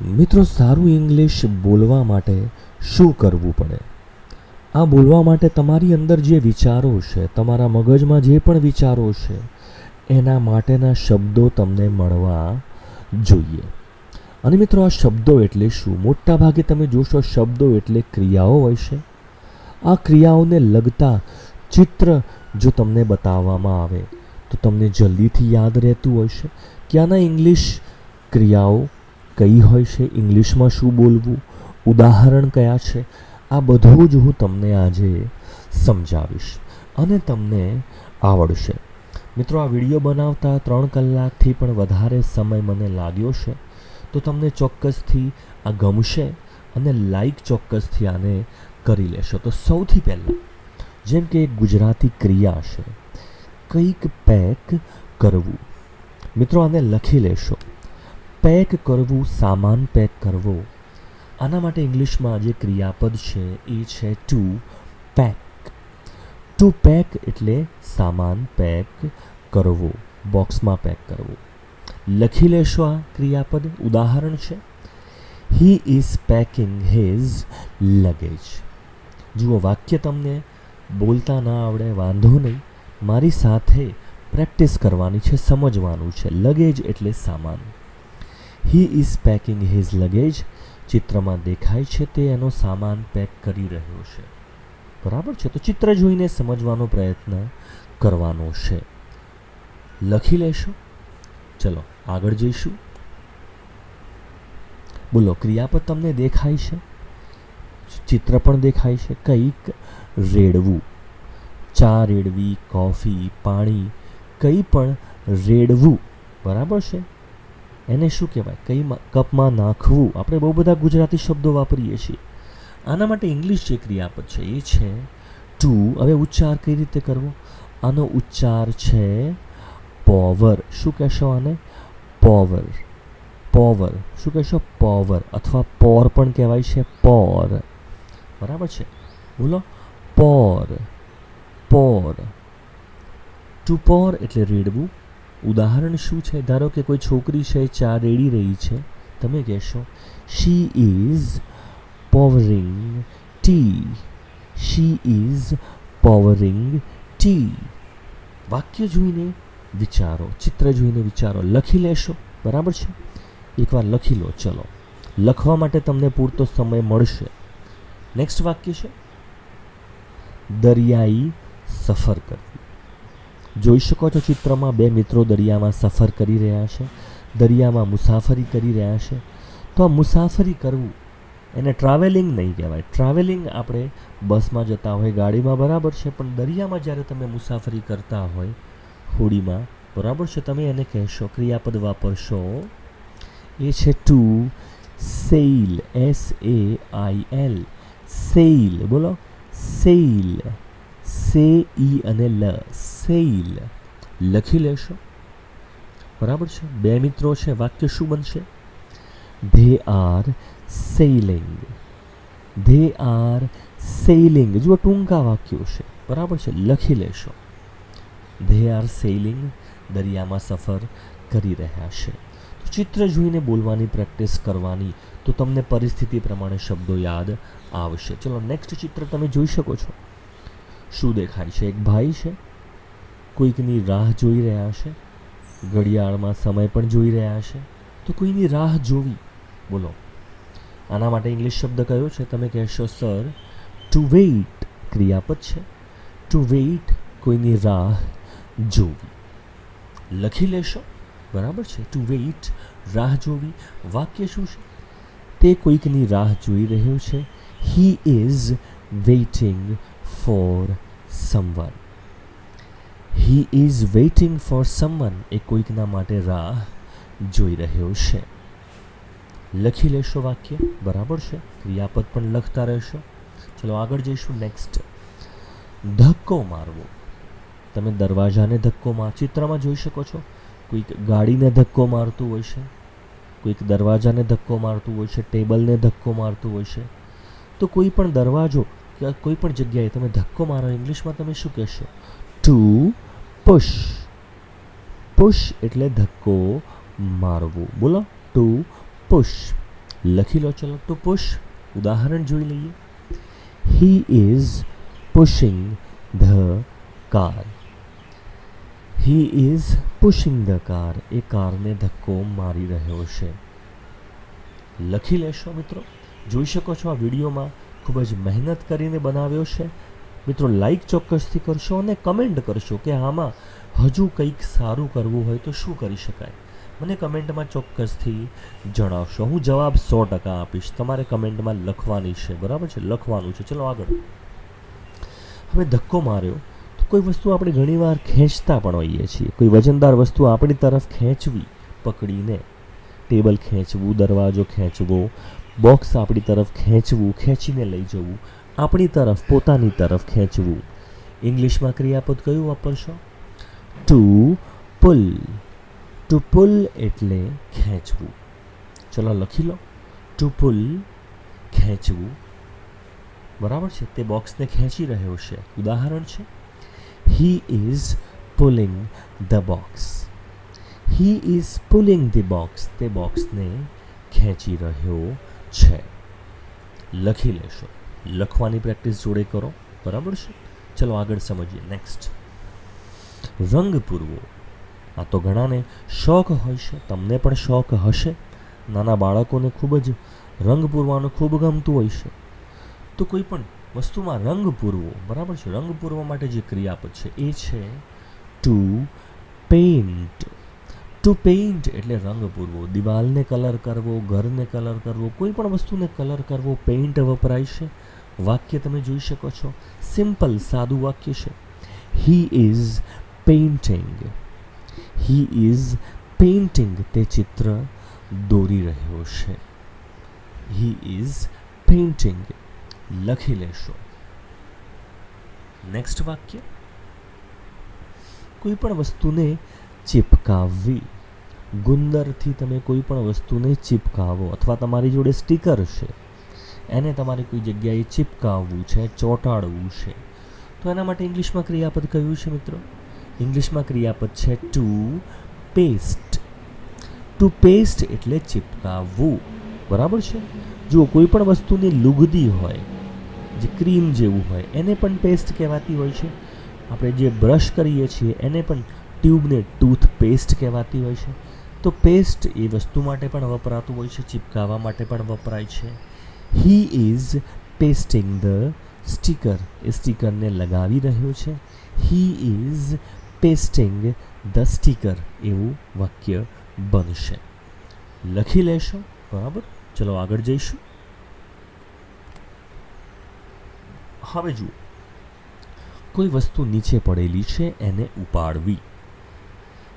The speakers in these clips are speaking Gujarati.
મિત્રો, સારું ઇંગ્લિશ બોલવા માટે શું કરવું પડે? આ બોલવા માટે તમારી અંદર જે વિચારો છે, તમારા મગજમાં જે પણ વિચારો છે, એના માટેના શબ્દો તમને મળવા જોઈએ. અને મિત્રો, આ શબ્દો એટલે શું? મોટા ભાગે તમે જોશો શબ્દો એટલે ક્રિયાઓ હોય છે. આ ક્રિયાઓને લગતા ચિત્ર જો તમને બતાવવામાં આવે તો તમને જલ્દીથી યાદ રહેતું હોય છે કે આના ઇંગ્લિશ ક્રિયાઓ કઈ હોય છે, ઇંગ્લિશમાં શું બોલવું, ઉદાહરણ કયા છે. આ બધું જ હું તમને આજે સમજાવીશ અને તમને આવડશે. મિત્રો, આ વિડીયો બનાવતા 3 કલાકથી પણ વધારે સમય મને લાગ્યો છે, તો તમને ચોક્કસથી આ ગમશે અને લાઈક ચોક્કસથી આને કરી લેશો. તો સૌથી પહેલાં, જેમ કે એક ગુજરાતી ક્રિયા છે, કંઈક પેક કરવું. મિત્રો, આને લખી લેશો. પેક કરવું, સામાન પેક કરવો. આના માટે ઇંગ્લિશમાં જે ક્રિયાપદ છે એ છે ટુ પેક. ટુ પેક એટલે સામાન પેક કરવો, બોક્સમાં પેક કરવો. લખી લેશો આ ક્રિયાપદ. ઉદાહરણ છે, he is packing his luggage. જુઓ, વાક્ય તમને બોલતા ના આવડે વાંધો નહીં, મારી સાથે પ્રેક્ટિસ કરવાની છે, સમજવાનું છે. લગેજ એટલે સામાન. He is packing his luggage. ચિત્રમાં દેખાય છે તે એનો સામાન પેક કરી રહ્યો છે. બરાબર છે? તો ચિત્ર જોઈને સમજવાનો પ્રયત્ન કરવાનો છે. લખી લેશો. ચલો આગળ જઈશું. બોલો, ક્રિયાપદ તમને દેખાય છે, ચિત્ર પણ દેખાય છે. કંઈક રેડવું. ચા રેડવી, કોફી, પાણી, કંઈ પણ રેડવું. બરાબર છે? એને શું કહેવાય? કંઈ કપમાં નાખવું. આપણે બહુ બધા ગુજરાતી શબ્દો વાપરીએ છીએ. આના માટે ઇંગ્લિશ જે ક્રિયાપદ છે એ છે ટુ. હવે ઉચ્ચાર કઈ રીતે કરવો? આનો ઉચ્ચાર છે પોવર. શું કહેશો આને? પોવર. પોવર. શું કહેશો? પોવર. અથવા પોર પણ કહેવાય છે. પોર. બરાબર છે? બોલો, પોર. પોર. ટુ પોર એટલે રેડવું. ઉદાહરણ શું છે? ધારો કે કોઈ છોકરી છે, ચા રેડી રહી છે. તમે કહેશો she is pouring tea. She is pouring tea. વાક્ય જોઈને વિચારો, ચિત્ર જોઈને વિચારો. લખી લેશો. બરાબર છે? એકવાર લખી લો. ચલો, લખવા માટે તમને પૂરતો સમય મળશે. નેક્સ્ટ વાક્ય છે દરિયાઈ સફર કરવી. જોઈ શકો છો ચિત્રમાં 2 મિત્રો દરિયામાં સફર કરી રહ્યા છે, દરિયામાં મુસાફરી કરી રહ્યા છે. તો આ મુસાફરી કરવું એને ટ્રાવેલિંગ નહીં કહેવાય. ટ્રાવેલિંગ આપણે બસમાં જતા હોય, ગાડીમાં, બરાબર છે. પણ દરિયામાં જ્યારે તમે મુસાફરી કરતા હોય, હોડીમાં, બરાબર છે, તમે એને કહેશો, ક્રિયાપદ વાપરશો. એ છે ટુ સેઇલ. SAIL. સેઇલ. બોલો, સેઇલ. SEI અને L. સેઇલ. લખી લેશો. બરાબર છે? 2 મિત્રો છે. વાક્ય શું બનશે? They are sailing. They are sailing. જુઓ, ટૂંકા વાક્યો છે. બરાબર છે? લખી લેશો. They are sailing. દરિયામાં સફર કરી રહ્યા છે. તો ચિત્ર જોઈને બોલવાની પ્રેક્ટિસ કરવાની, તો તમને પરિસ્થિતિ પ્રમાણે શબ્દો યાદ આવશે. ચલો, નેક્સ્ટ ચિત્ર તમે જોઈ શકો છો. શું દેખાય છે? એક ભાઈ છે, કોઈકની રાહ જોઈ રહ્યા છે. ઘડિયાળમાં સમય પણ જોઈ રહ્યા છે. તો કોઈની રાહ જોવી. બોલો, આના માટે ઇંગ્લિશ શબ્દ કયો છે? તમે કહેશો સર ટુ વેઇટ. ક્રિયાપદ છે. ટુ વેઇટ, કોઈની રાહ જોવી. લખી લેશો. બરાબર છે? ટુ વેઇટ, રાહ જોવી. વાક્ય શું છે? તે કોઈકની રાહ જોઈ રહ્યો છે. He is waiting for someone. He is waiting for someone. એ કોઈકના માટે રાહ જોઈ રહ્યો છે. લખી લેશો વાક્ય. બરાબર છે? ક્રિયાપદ પણ લખતા રહેશો. ચલો આગળ જઈશું. નેક્સ્ટ, ધક્કો મારવો. તમે દરવાજાને ધક્કો ચિત્રમાં જોઈ શકો છો. કોઈક ગાડીને ધક્કો મારતું હોય છે, કોઈક દરવાજાને ધક્કો મારતું હોય છે, ટેબલને ધક્કો મારતું હોય છે. તો કોઈ પણ દરવાજો કે કોઈ પણ જગ્યાએ તમે ધક્કો મારો, ઇંગ્લિશમાં તમે શું કહેશો? Two push. પુશ એટલે ધક્કો મારવું. બોલો, ટુ પુશ. લખી લો. ચલો, ટુ પુશ ઉદાહરણ જોઈ લઈએ. He is pushing the car. He is pushing the car. એ કારને ધક્કો મારી રહ્યો છે. લખી લેશો મિત્રો. જોઈ શકો છો આ વિડીયોમાં ખૂબ જ મહેનત કરીને બનાવ્યો છે. મિત્રો લાઈક ચોક્કસથી કરશો અને કમેન્ટ કરશો કે આમાં હજુ કંઈક સારું કરવું હોય તો શું કરી શકાય. મને કમેન્ટમાં ચોક્કસથી જણાવશો. હું જવાબ 100% આપીશ. તમારે કમેન્ટમાં લખવાની છે, બરાબર છે, લખવાનું છે. ચલો આગળ. હવે ધક્કો માર્યો તો કોઈ વસ્તુ આપણે ઘણીવાર ખેંચતા પણ હોઈએ છીએ. કોઈ વજનદાર વસ્તુ આપણી તરફ ખેંચવી, પકડીને ટેબલ ખેંચવું, દરવાજો ખેંચવો, બોક્સ આપણી તરફ ખેંચવું, ખેંચીને લઈ જવું, આપણી તરફ, પોતાની તરફ ખેંચવું. ઇંગ્લિશમાં ક્રિયાપદ કયું વાપરશો? ટુ પુલ. ટુ પુલ એટલે ખેંચવું. ચલો લખી લો. ટુ પુલ, ખેંચવું. બરાબર છે. તે બોક્સને ખેંચી રહ્યો છે. ઉદાહરણ છે he is pulling the box. He is pulling the box. તે બોક્સને ખેંચી રહ્યો છે. લખી લેશો. લખવાની પ્રેક્ટિસ જોડે કરો, બરાબર છે. ચલો આગળ સમજીએ. નેક્સ્ટ, રંગ પૂરવો. આ તો ઘણાને શોખ હોય છે, તમને પણ શોખ હશે. નાના બાળકોને ખૂબ જ રંગ પૂરવાનું ખૂબ ગમતું હોય છે. તો કોઈ પણ વસ્તુમાં રંગ પૂરવો, બરાબર છે. રંગ પૂરવા માટે જે ક્રિયાપદ છે એ છે ટુ પેઇન્ટ. ટુ પેઇન્ટ એટલે રંગ પૂરવો. દિવાલને કલર કરવો, ઘરને કલર કરવો, કોઈ પણ વસ્તુને કલર કરવો, પેઇન્ટ વપરાય છે. વાક્ય તમે જોઈ શકો છો. સિમ્પલ, સાદું વાક્ય છે. He is painting. He is painting. તે ચિત્ર દોરી રહ્યો છે. He is painting. લખી લેશો. નેક્સ્ટ વાક્ય, કોઈ પણ વસ્તુને ચિપકાવવી. ગુંદરથી તમે કોઈ પણ વસ્તુને ચિપકાવો, અથવા તમારી જોડે સ્ટીકર છે, એને તમારે કોઈ જગ્યાએ ચિપકાવવું છે, ચોંટાડવું છે, તો એના માટે ઇંગ્લિશમાં ક્રિયાપદ કયું છે મિત્રો? ઇંગ્લિશમાં ક્રિયાપદ છે ટુ પેસ્ટ. ટુ પેસ્ટ એટલે ચિપકાવવું, બરાબર છે. જો કોઈ પણ વસ્તુની લુગદી હોય, જે ક્રીમ જેવું હોય, એને પણ પેસ્ટ કહેવાતી હોય છે. આપણે જે બ્રશ કરીએ છીએ એને પણ ટ્યુબને ટૂથપેસ્ટ કહેવાતી હોય છે. તો પેસ્ટ એ વસ્તુ માટે પણ વપરાતું હોય છે, ચિપકાવવા માટે પણ વપરાય છે. He is pasting the sticker. એ સ્ટીકરને લગાવી રહ્યો છે. He is pasting the sticker. એવું વાક્ય બનશે. લખી લેશો, બરાબર. ચલો આગળ જઈશું. હવે જુઓ, કોઈ વસ્તુ નીચે પડેલી છે, એને ઉપાડવી.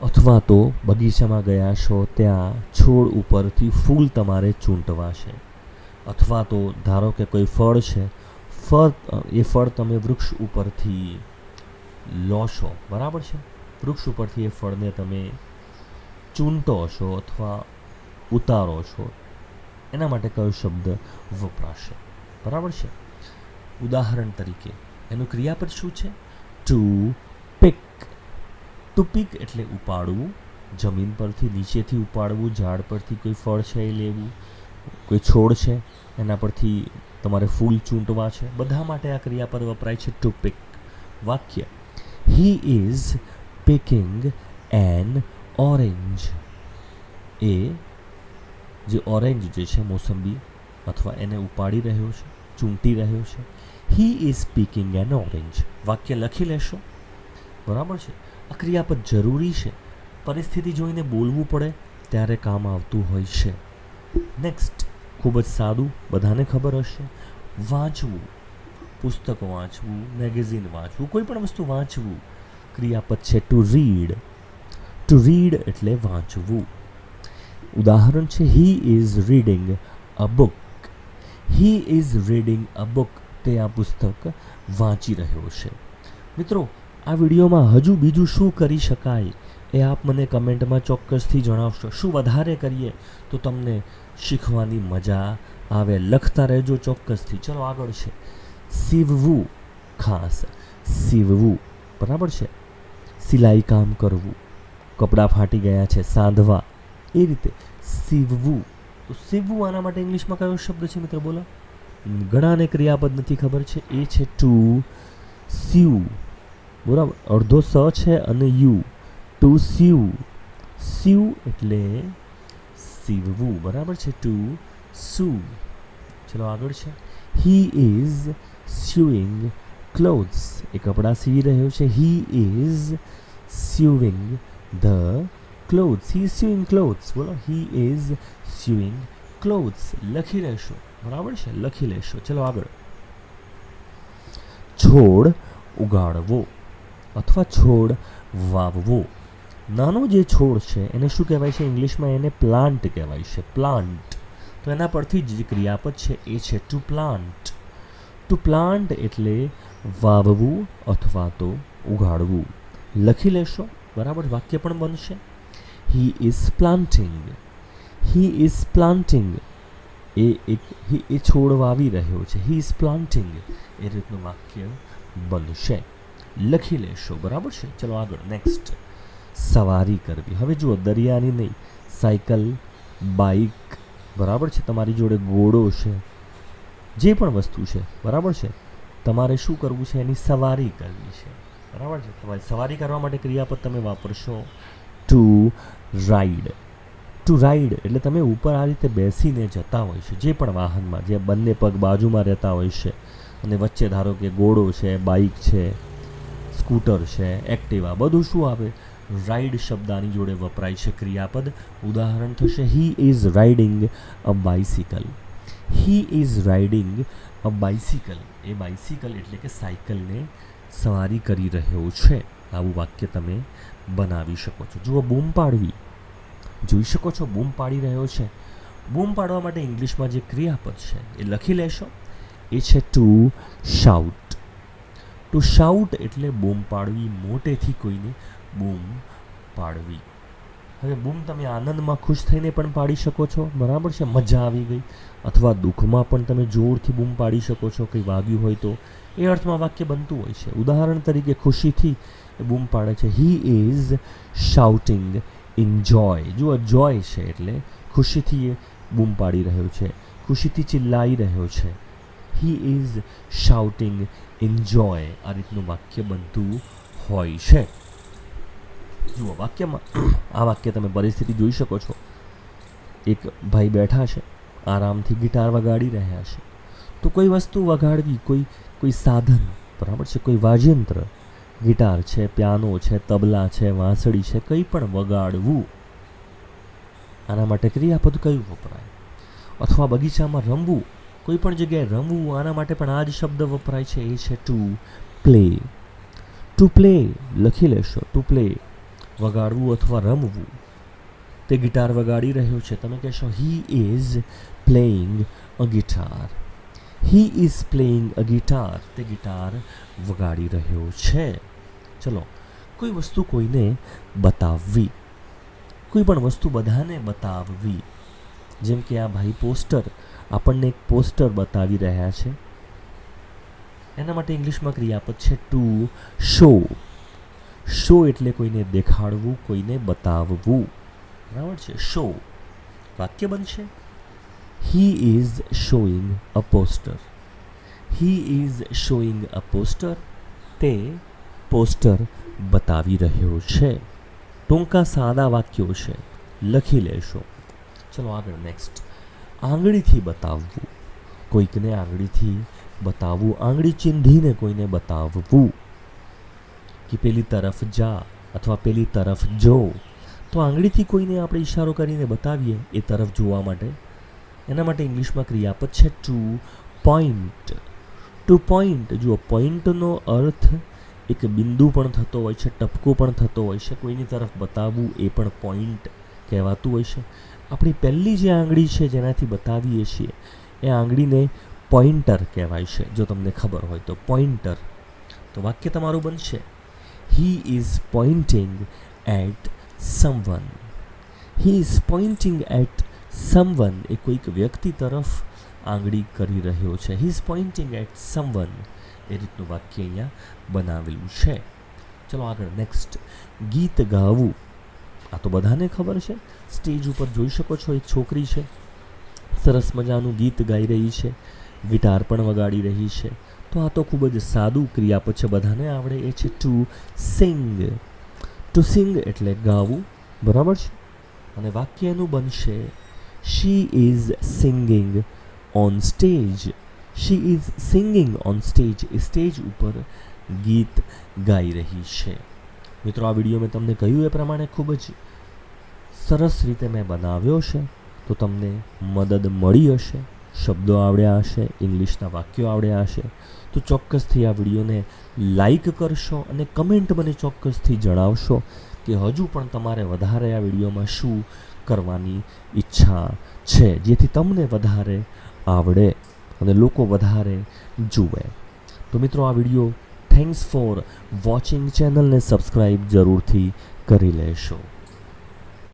અથવા તો બગીચામાં ગયા છો, ત્યાં છોડ ઉપરથી ફૂલ તમારે ચૂંટવા છે. અથવા તો ધારો કે કોઈ ફળ છે, એ ફળ તમે વૃક્ષ ઉપરથી લો છો, બરાબર છે. વૃક્ષ ઉપરથી એ ફળને તમે ચૂંટો છો અથવા ઉતારો છો. એના માટે કયો શબ્દ વપરાશે? બરાબર છે. ઉદાહરણ તરીકે એનું ક્રિયાપદ શું છે? To pick. ટુ પિક એટલે ઉપાડવું, જમીન પરથી, નીચેથી ઉપાડવું. ઝાડ પરથી કોઈ ફળ છે એ લેવું, કોઈ છોડ છે એના પરથી તમારે ફૂલ ચૂંટવા છે. બધા માટે આ ક્રિયાપદ વપરાય છે ટુ પિક. વાક્ય, he is picking an orange. એ જે ઓરેન્જ જે છે, મોસંબી, અથવા એને ઉપાડી રહ્યો છે, ચૂંટી રહ્યો છે. He is picking an orange. વાક્ય લખી લેશો, બરાબર છે. આ ક્રિયાપદ જરૂરી છે. પરિસ્થિતિ જોઈને બોલવું પડે ત્યારે કામ આવતું હોય છે. નેક્સ્ટ, ખૂબ જ સાદું, બધાને ખબર હશે. વાંચવું. પુસ્તક વાંચવું, મેગેઝિન વાંચવું, કોઈ પણ વસ્તુ વાંચવું. ક્રિયાપદ છે ટુ રીડ. ટુ રીડ એટલે વાંચવું. ઉદાહરણ છે he is reading a book. He is reading a book. તે આ પુસ્તક વાંચી રહ્યો છે. મિત્રો, આ વિડીયોમાં હજુ બીજું શું કરી શકાય એ આપ મને કમેન્ટમાં ચોક્કસથી જણાવશો. શું વધારે કરીએ તો તમને શીખવાની મજા આવે? લખતા રહેજો ચોક્કસથી. ચલો આગળ છે સીવવું. ખાસ સીવવું, બરાબર છે. સિલાઈ કામ કરવું, કપડાં ફાટી ગયા છે, સાંધવા, એ રીતે સીવવું. તો સીવવું આના માટે ઇંગ્લિશમાં કયો શબ્દ છે મિત્રો બોલો? ઘણાને ક્રિયાપદ નથી ખબર છે. એ છે ટુ સીવ, બરાબર. અડધો સ છે અને યુ, ટુ સીવ. સીવ એટલે સીવવું, બરાબર છે. ટુ સૂ. ચલો આગળ છે. He is sewing clothes. એ કપડાં સીવી રહ્યો છે. He is sewing the clothes. He is sewing clothes. બોલો, હી ઇઝ સ્યુઇંગ ક્લોથ્સ. લખી લેશો, બરાબર છે, લખી લેશો. ચલો આગળ. છોડ ઉગાડવો અથવા છોડ વાવવો. નાનો જે છોડ છે એને શું કહેવાય છે ઇંગ્લિશમાં? એને પ્લાન્ટ કહેવાય છે. પ્લાન્ટ. તો એના પરથી જે ક્રિયાપદ છે એ છે ટુ પ્લાન્ટ. ટુ પ્લાન્ટ એટલે વાવવું અથવા તો ઉગાડવું. લખી લેશો, બરાબર. વાક્ય પણ બનશે. He is planting. He is planting. એ છોડ વાવી રહ્યો છે. He is planting. એ રીતનું વાક્ય બનશે. લખી લેશો, બરાબર છે. ચલો આગળ. નેક્સ્ટ. સવારી કરવી. હવે જુઓ, દરિયાની નહીં, સાયકલ, બાઇક, બરાબર છે, તમારી જોડે ઘોડો છે, જે પણ વસ્તુ છે, બરાબર છે, તમારે શું કરવું છે? એની સવારી કરવી છે, બરાબર છે. તમારે સવારી કરવા માટે ક્રિયાપદ તમે વાપરશો ટુ રાઈડ. ટુ રાઈડ એટલે તમે ઉપર આ રીતે બેસીને જતા હોય છે, જે પણ વાહનમાં, જે બંને પગ બાજુમાં રહેતા હોય છે અને વચ્ચે ધારો કે ઘોડો છે, બાઇક છે, સ્કૂટર છે, એક્ટિવા, બધું શું આવે? રાઈડ શબ્દ આની જોડે વપરાય છે ક્રિયાપદ. ઉદાહરણ થશે he is riding a bicycle. He is riding a bicycle. A bicycle એટલે કે સાયકલને સવારી કરી રહ્યો છે. આવું વાક્ય તમે બનાવી શકો છો. જુઓ, બૂમ પાડવી. જોઈ શકો છો, બૂમ પાડી રહ્યો છે. બૂમ પાડવા માટે ઇંગ્લિશમાં જે ક્રિયાપદ છે એ લખી લેશો. એ છે ટુ શાઉટ. ટુ શાઉટ એટલે બૂમ પાડવી, મોટેથી કોઈને બૂમ પાડવી. હવે બૂમ તમે આનંદમાં ખુશ થઈને પણ પાડી શકો છો, બરાબર છે, મજા આવી ગઈ. અથવા દુઃખમાં પણ તમે જોરથી બૂમ પાડી શકો છો, કંઈ વાગ્યું હોય તો. એ અર્થમાં વાક્ય બનતું હોય છે. ઉદાહરણ તરીકે ખુશીથી એ બૂમ પાડે છે. હી ઇઝ શાઉટિંગ ઇન જોય. જુઓ, જોય છે એટલે ખુશીથી એ બૂમ પાડી રહ્યો છે, ખુશીથી ચિલ્લાઈ રહ્યો છે. હી ઇઝ શાઉટિંગ ઇન જોય. આ રીતનું વાક્ય બનતું હોય છે. જુઓ, વાક્યમાં આ વાક્ય તમે પરિસ્થિતિ જોઈ શકો છો. એક ભાઈ બેઠા છે, આરામથી ગિટાર વગાડી રહ્યા છે. તો કોઈ વસ્તુ વગાડવી, કોઈ સાધન, બરાબર છે, કોઈ વાજિયંત્ર, ગિટાર છે, પિયાનો છે, તબલા છે, વાંસળી છે, કંઈ પણ વગાડવું. આના માટે ક્રિયાપદ કયું વપરાય? અથવા બગીચામાં રમવું, કોઈ પણ જગ્યાએ રમવું, આના માટે પણ આ જ શબ્દ વપરાય છે. એ છે ટુ પ્લે. ટુ પ્લે લખી લેશો. ટુ પ્લે વગાડવું અથવા રમવું. તે ગિટાર વગાડી રહ્યો છે. તમે કહેશો he is playing a guitar. He is playing a guitar. તે ગિટાર વગાડી રહ્યો છે. ચલો, કોઈ વસ્તુ કોઈને બતાવવી. કોઈ પણ વસ્તુ બધાને બતાવવી. જેમ કે આ ભાઈ પોસ્ટર, આપણને એક પોસ્ટર બતાવી રહ્યા છે. એના માટે ઇંગ્લિશમાં ક્રિયાપદ છે ટુ શો. શો એટલે કોઈને દેખાડવું, કોઈને બતાવવું, બરાબર છે. શો. વાક્ય બનશે he is showing a poster. He is showing a poster. તે પોસ્ટર બતાવી રહ્યો છે. ટૂંકા સાદા વાક્યો છે, લખી લેશો. ચલો આગળ. નેક્સ્ટ. આંગળીથી બતાવવું. કોઈકને આંગળીથી બતાવવું, આંગળી ચીંધીને કોઈને બતાવવું કે પેલી તરફ જા અથવા પેલી તરફ જો. તો આંગળીથી કોઈને આપણે ઈશારો કરીને બતાવીએ એ તરફ જોવા માટે. એના માટે ઇંગ્લિશમાં ક્રિયાપદ છે ટુ પોઈન્ટ. Two point. જુઓ, પોઈન્ટનો અર્થ એક બિંદુ પણ થતો હોય છે, ટપકો પણ થતો હોય છે. કોઈની તરફ બતાવવું એ પણ પોઈન્ટ કહેવાતું હોય છે. આપણી પહેલી જે આંગળી છે જેનાથી બતાવીએ છીએ એ આંગળીને પોઈન્ટર કહેવાય છે. જો તમને ખબર હોય તો પોઈન્ટર. તો વાક્ય તમારું બનશે he is pointing at someone. He is pointing at someone. એ કોઈક વ્યક્તિ તરફ આંગળી કરી રહ્યો છે. He is pointing at someone. એ રીતનું વાક્ય અહીંયા બનાવેલું છે. ચલો આગળ. નેક્સ્ટ. ગીત ગાવું. આ તો બધાને ખબર છે. સ્ટેજ ઉપર જોઈ શકો છો એક છોકરી છે, સરસ મજાનું ગીત ગાઈ રહી છે, ગિટાર પણ વગાડી રહી છે. તો આ તો ખૂબ જ સાદું ક્રિયાપદ છે, બધાને આવડે એ છે ટુ સિંગ. ટુ સિંગ એટલે ગાવું, બરાબર છે. અને વાક્ય એનું બનશે she is singing on stage. She is singing on stage, એ સ્ટેજ ઉપર ગીત ગાઈ રહી છે. મિત્રો, આ વિડીયો મેં તમને કહ્યું એ પ્રમાણે ખૂબ જ સરસ રીતે મેં બનાવ્યો છે, તો તમને મદદ મળી હશે, શબ્દો આવડ્યા હશે, ઇંગ્લિશના વાક્યો આવડ્યા હશે. તો ચોક્કસથી આ વિડીયોને લાઈક કરશો અને કમેન્ટ મને ચોક્કસથી જણાવશો કે હજુ પણ તમારે વધારે આ વિડીયોમાં શું કરવાની ઈચ્છા છે, જેથી તમને વધારે આવડે અને લોકો વધારે જુએ. તો મિત્રો, આ વિડીયો થેન્ક્સ ફોર વોચિંગ. ચેનલને સબસ્ક્રાઈબ જરૂરથી કરી લેશો.